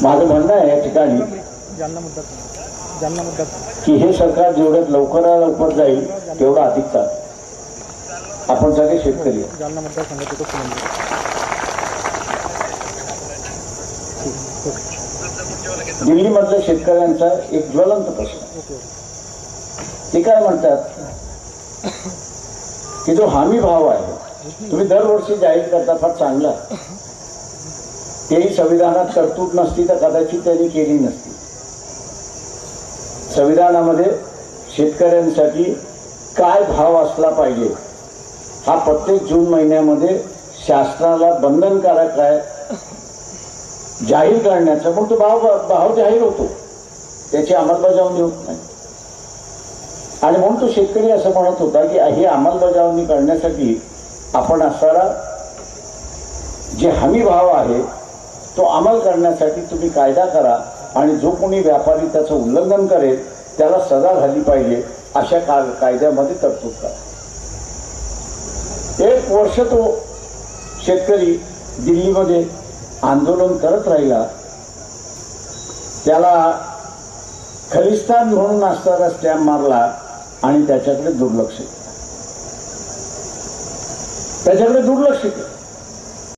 माझं म्हणणं आहे या ठिकाणी की हे सरकार जेवढं लवकरात लवकर जाईल तेवढं अधिक चालेल. आपण सगळे शेतकरी दिल्लीमधल्या शेतकऱ्यांचा एक ज्वलंत प्रश्न. ते काय म्हणतात की जो हमी भाव आहे तुम्ही दरवर्षी जाहीर करता, फार चांगला. तेही संविधानात तरतूद नसती तर कदाचित त्यांनी केली नसती. संविधानामध्ये शेतकऱ्यांसाठी काय भाव असला पाहिजे हा प्रत्येक जून महिन्यामध्ये शासनाला बंधनकारक आहे जाहीर करण्याचा. मग तो भाव जाहीर होतो, त्याची अंमलबजावणी होत नाही. आणि म्हणून तो शेतकरी असं म्हणत होता की ही अंमलबजावणी करण्यासाठी आपण असणारा जे हमी भाव आहे तो अंमल करण्यासाठी तुम्ही कायदा करा आणि जो कोणी व्यापारी त्याचं उल्लंघन करेल त्याला सजा झाली पाहिजे अशा कायद्यामध्ये तरतूद करा. 1 वर्ष तो शेतकरी दिल्लीमध्ये आंदोलन करत राहिला. त्याला खलिस्तान म्हणून असणारा स्टॅम्प मारला आणि त्याच्याकडे दुर्लक्ष केलं.